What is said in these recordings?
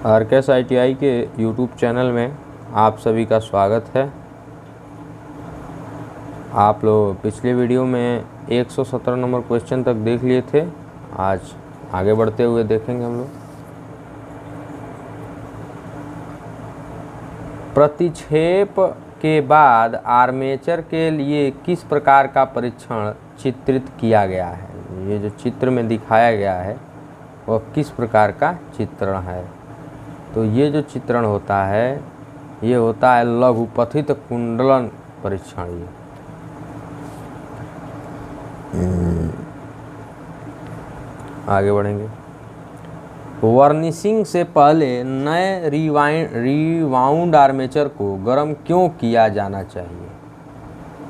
RKS ITI के YouTube channel में आप सभी का स्वागत है। आप लोग पिछले वीडियो में 117 नंबर क्वेश्चन तक देख लिए थे। आज आगे बढ़ते हुए देखेंगे हम लोग। प्रतिक्षेप के बाद आर्मेचर के लिए किस प्रकार का परीक्षण चित्रित किया गया है। ये जो चित्र में दिखाया गया है वह किस प्रकार का चित्रण है। तो ये जो चित्रण होता है ये होता है लघुपथित कुंडलन परीक्षण। आगे बढ़ेंगे। वर्निशिंग से पहले नए रिवाउंड आर्मेचर को गर्म क्यों किया जाना चाहिए।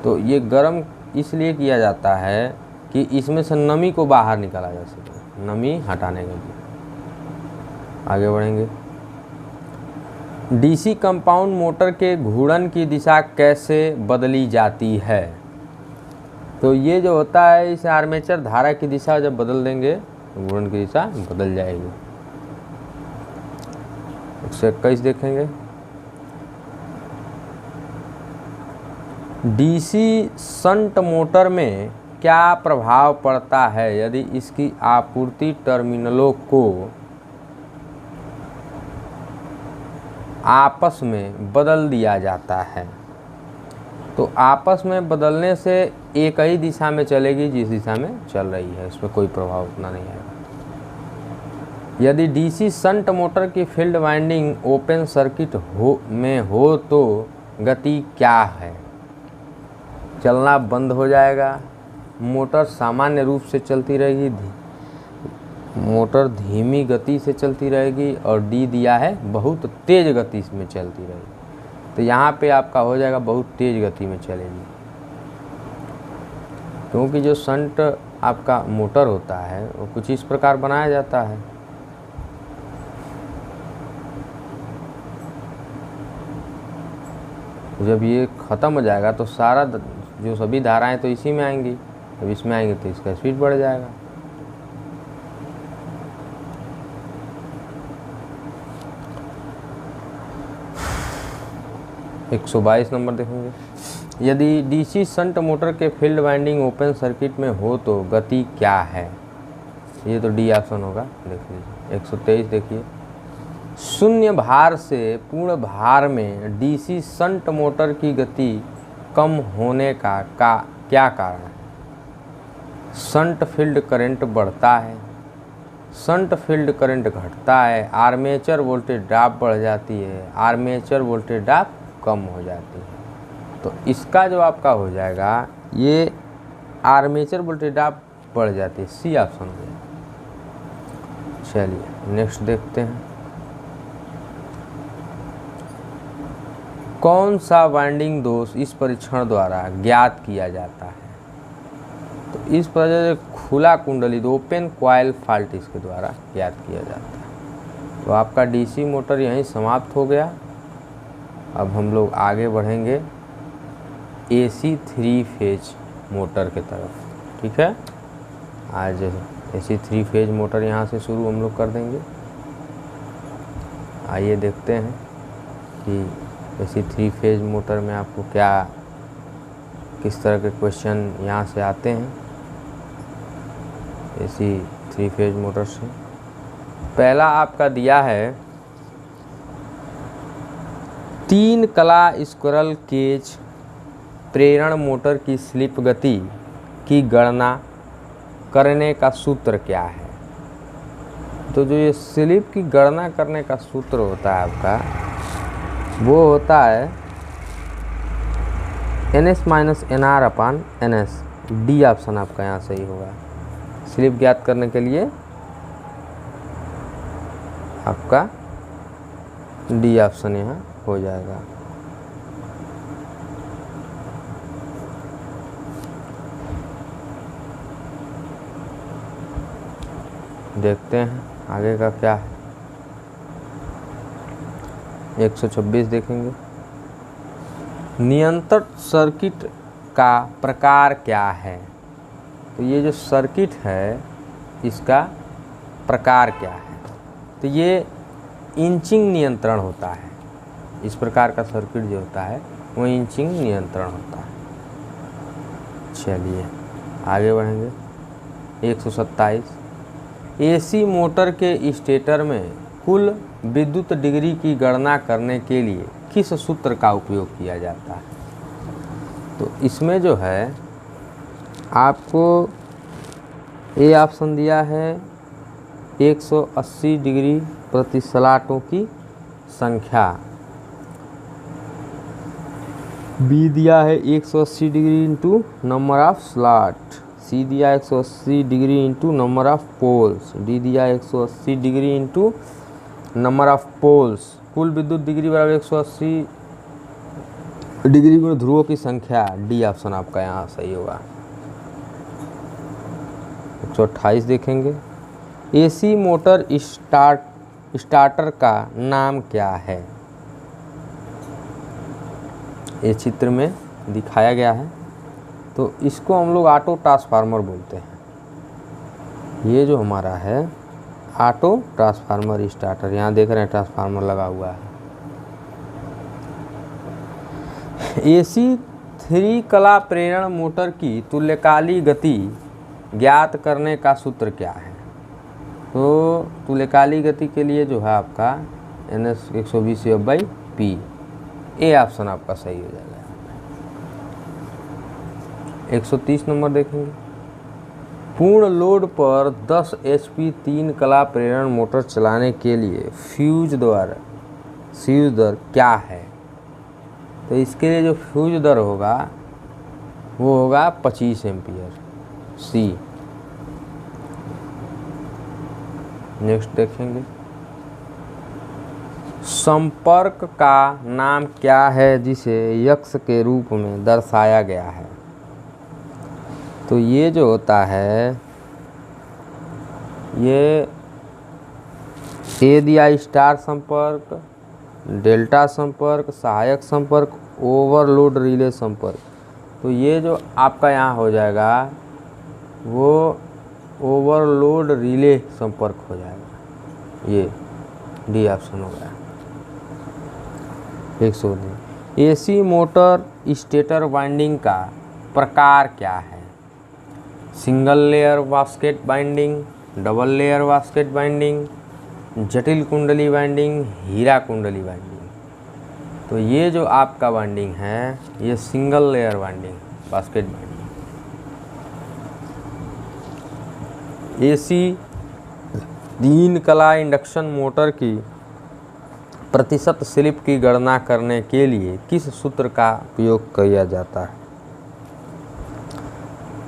तो ये गर्म इसलिए किया जाता है कि इसमें से नमी को बाहर निकाला जा सके, नमी हटाने के लिए। आगे बढ़ेंगे। डीसी कंपाउंड मोटर के घूर्णन की दिशा कैसे बदली जाती है। तो ये जो होता है इस आर्मेचर धारा की दिशा जब बदल देंगे तो घूर्णन की दिशा बदल जाएगी। 121 देखेंगे। डीसी शंट मोटर में क्या प्रभाव पड़ता है यदि इसकी आपूर्ति टर्मिनलों को आपस में बदल दिया जाता है। तो आपस में बदलने से एक ही दिशा में चलेगी जिस दिशा में चल रही है, इसमें कोई प्रभाव उतना नहीं आएगा। यदि डीसी शंट मोटर की फील्ड वाइंडिंग ओपन सर्किट हो तो गति क्या है। चलना बंद हो जाएगा, मोटर सामान्य रूप से चलती रहेगी, मोटर धीमी गति से चलती रहेगी और डी दिया है बहुत तेज गति में चलती रहेगी। तो यहाँ पे आपका हो जाएगा बहुत तेज गति में चलेगी, क्योंकि जो शंट आपका मोटर होता है वो कुछ इस प्रकार बनाया जाता है। जब ये ख़त्म हो जाएगा तो सारा जो सभी धाराएं तो इसी में आएंगी, जब इसमें आएंगे तो इसका स्पीड बढ़ जाएगा। एक 122 नंबर देखेंगे। यदि डीसी शंट मोटर के फील्ड वाइंडिंग ओपन सर्किट में हो तो गति क्या है। ये तो डी ऑप्शन होगा, देख लीजिए। 123 देखिए। शून्य भार से पूर्ण भार में डीसी शंट मोटर की गति कम होने का क्या कारण है। शंट फील्ड करंट बढ़ता है, शंट फील्ड करंट घटता है, आर्मेचर वोल्टेज ड्रॉप बढ़ जाती है, आर्मेचर वोल्टेज ड्रॉप कम हो जाती है। तो इसका जो आपका हो जाएगा ये आर्मेचर वोल्टेज ड्रॉप बढ़ जाती है, सी ऑप्शन हो जाएगा। चलिए नेक्स्ट देखते हैं। कौन सा वाइंडिंग दोष इस परीक्षण द्वारा ज्ञात किया जाता है। तो इस पर खुला कुंडलित ओपन कॉइल फॉल्ट इसके द्वारा ज्ञात किया जाता है। तो आपका डीसी मोटर यहीं समाप्त हो गया। अब हम लोग आगे बढ़ेंगे AC 3 फेज मोटर के तरफ। ठीक है, आज AC 3 फेज मोटर यहाँ से शुरू हम लोग कर देंगे। आइए देखते हैं कि AC 3 फेज मोटर में आपको क्या किस तरह के क्वेश्चन यहाँ से आते हैं। AC 3 फेज मोटर से पहला आपका दिया है 3 कला स्क्विरल केज प्रेरण मोटर की स्लिप गति की गणना करने का सूत्र क्या है। तो जो ये स्लिप की गणना करने का सूत्र होता है आपका वो होता है NS-NR/NS। डी ऑप्शन आपका यहाँ सही होगा। स्लिप ज्ञात करने के लिए आपका डी ऑप्शन यहाँ हो जाएगा। देखते हैं आगे का क्या है। 126 देखेंगे। नियंत्रण सर्किट का प्रकार क्या है। तो ये जो सर्किट है इसका प्रकार क्या है। तो ये इंचिंग नियंत्रण होता है। इस प्रकार का सर्किट जो होता है वो इंचिंग नियंत्रण होता है। चलिए आगे बढ़ेंगे। 127 एसी मोटर के स्टेटर में कुल विद्युत डिग्री की गणना करने के लिए किस सूत्र का उपयोग किया जाता है? तो इसमें जो है आपको ए ऑप्शन दिया है 180 डिग्री प्रति स्लॉटों की संख्या, बी दिया है 180 degree into number of slot, C दिया 180 degree into number of poles, D दिया 180 degree into number of poles. कुल विद्युत डिग्री बराबर 180 डिग्री गुण ध्रुवों की संख्या, डी ऑप्शन आपका यहाँ सही होगा। 128 देखेंगे। एसी मोटर स्टार्टर का नाम क्या है? ये चित्र में दिखाया गया है, तो इसको हम लोग ऑटो ट्रांसफार्मर बोलते हैं। ये जो हमारा है ऑटो ट्रांसफार्मर स्टार्टर, यहाँ देख रहे हैं ट्रांसफार्मर लगा हुआ है। एसी 3 कला प्रेरण मोटर की तुल्यकाली गति ज्ञात करने का सूत्र क्या है? तो तुल्यकाली गति के लिए जो है आपका NS 120/P, ए ऑप्शन आपका सही हो जाएगा। 130 नंबर देखेंगे। पूर्ण लोड पर 10 HP 3 कला प्रेरण मोटर चलाने के लिए फ्यूज दर क्या है? तो इसके लिए जो फ्यूज दर होगा वो होगा 25 एम्पियर, सी। नेक्स्ट देखेंगे। संपर्क का नाम क्या है जिसे यक्ष के रूप में दर्शाया गया है? तो ये जो होता है ये ए दिया स्टार संपर्क, डेल्टा संपर्क, सहायक संपर्क, ओवरलोड रिले संपर्क। तो ये जो आपका यहाँ हो जाएगा वो ओवरलोड रिले संपर्क हो जाएगा, ये डी ऑप्शन हो गया। 100 एसी मोटर स्टेटर वाइंडिंग का प्रकार क्या है? Single layer basket binding, double layer basket binding, जटिल कुंडली वाइंडिंग, हीरा कुंडली वाइंडिंग। तो ये जो आपका वाइंडिंग है ये single layer winding basket binding. AC 3 कला इंडक्शन मोटर की प्रतिशत स्लिप की गणना करने के लिए किस सूत्र का उपयोग किया जाता है?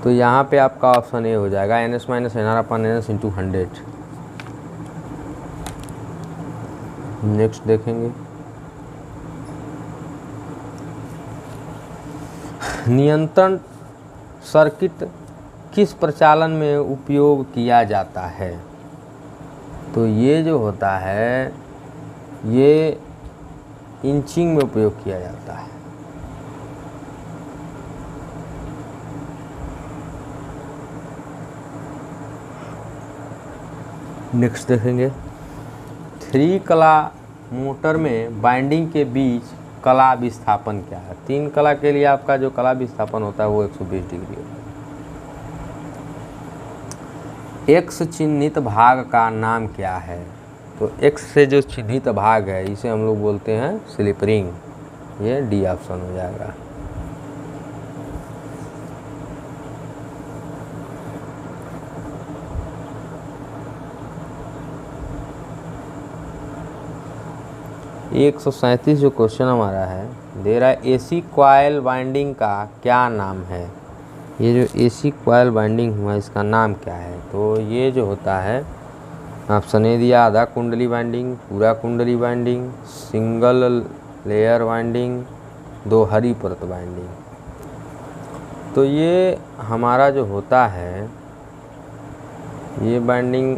तो यहाँ पे आपका ऑप्शन ए हो जाएगा NS - NR/NS × 100। नेक्स्ट देखेंगे। नियंत्रण सर्किट किस प्रचालन में उपयोग किया जाता है? तो ये जो होता है ये इंचिंग में उपयोग किया जाता है। नेक्स्ट देखेंगे। 3 कला मोटर में बाइंडिंग के बीच कला विस्थापन क्या है? 3 कला के लिए आपका जो कला विस्थापन होता है वो 120 डिग्री होता है। एक्स चिन्हित भाग का नाम क्या है? तो एक्स से जो चिन्हित भाग है इसे हम लोग बोलते हैं स्लिप रिंग, ये डी ऑप्शन हो जाएगा। एक 137 जो क्वेश्चन हमारा है दे रहा है एसी कॉइल वाइंडिंग का क्या नाम है? ये जो एसी कॉइल वाइंडिंग हुआ इसका नाम क्या है? तो ये जो होता है ऑप्शन ए दिया आधा कुंडली वाइंडिंग, पूरा कुंडली वाइंडिंग, सिंगल लेयर वाइंडिंग, 2 हरी परत वाइंडिंग। तो ये हमारा जो होता है ये वाइंडिंग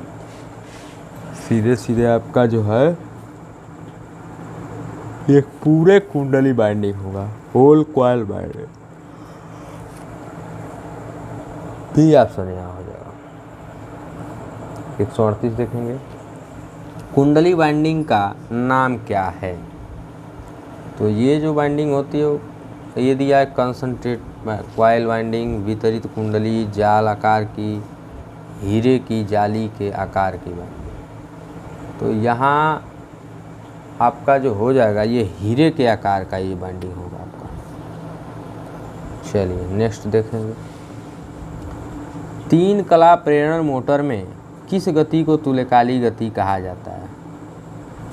सीधे सीधे आपका जो है एक पूरे कुंडली बाइंडिंग होगा, whole coil binding. B option यहाँ हो जाएगा। 138 देखेंगे। कुंडली वाइंडिंग का नाम क्या है? तो ये जो वाइंडिंग होती है ये दिया है कंसंट्रेट कॉइल वाइंडिंग, वितरित कुंडली, जाल आकार की, हीरे की जाली के आकार की वाइंडिंग। तो यहाँ आपका जो हो जाएगा ये हीरे के आकार का ये वाइंडिंग होगा आपका। चलिए नेक्स्ट देखेंगे। 3 कला प्रेरण मोटर में किस गति को तुल्यकालिक गति कहा जाता है?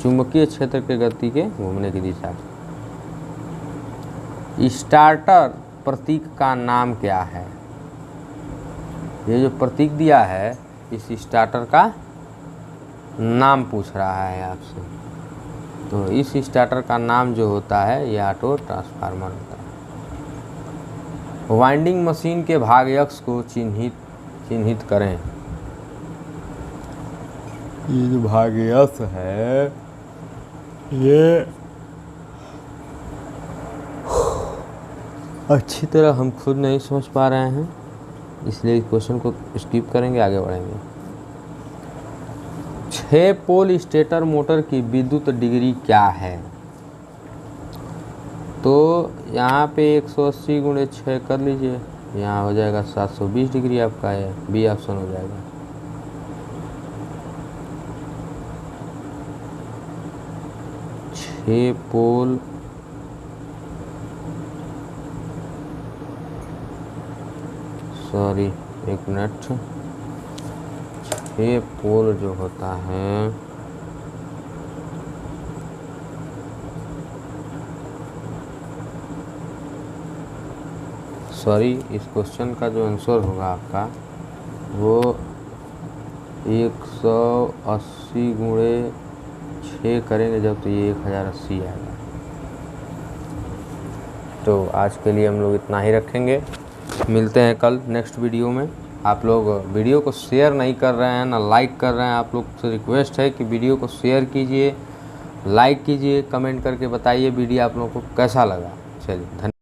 चुंबकीय क्षेत्र के गति के घूमने की दिशा से। स्टार्टर प्रतीक का नाम क्या है? ये जो प्रतीक दिया है इस स्टार्टर का नाम पूछ रहा है आपसे। तो इस स्टार्टर का नाम जो होता है ये ऑटो ट्रांसफार्मर होता है। वाइंडिंग मशीन के भाग अक्ष को चिन्हित करें। ये जो भाग अक्ष है ये अच्छी तरह हम खुद नहीं समझ पा रहे हैं, इसलिए इस क्वेश्चन को स्किप करेंगे, आगे बढ़ेंगे। 6 पोल स्टेटर मोटर की विद्युत डिग्री क्या है? तो यहाँ पे 180 × 6 कर लीजिए, यहाँ हो जाएगा 720 डिग्री आपका है, बी ऑप्शन हो जाएगा। छः पोल सॉरी एक मिनट, 6 पोल जो होता है सॉरी इस क्वेश्चन का जो आंसर होगा आपका वो 180 × 6 करेंगे जब, तो ये 1080 आएगा। तो आज के लिए हम लोग इतना ही रखेंगे, मिलते हैं कल नेक्स्ट वीडियो में। आप लोग वीडियो को शेयर नहीं कर रहे हैं ना लाइक कर रहे हैं, आप लोग से रिक्वेस्ट है कि वीडियो को शेयर कीजिए, लाइक कीजिए, कमेंट करके बताइए वीडियो आप लोगों को कैसा लगा। चलिए धन्यवाद।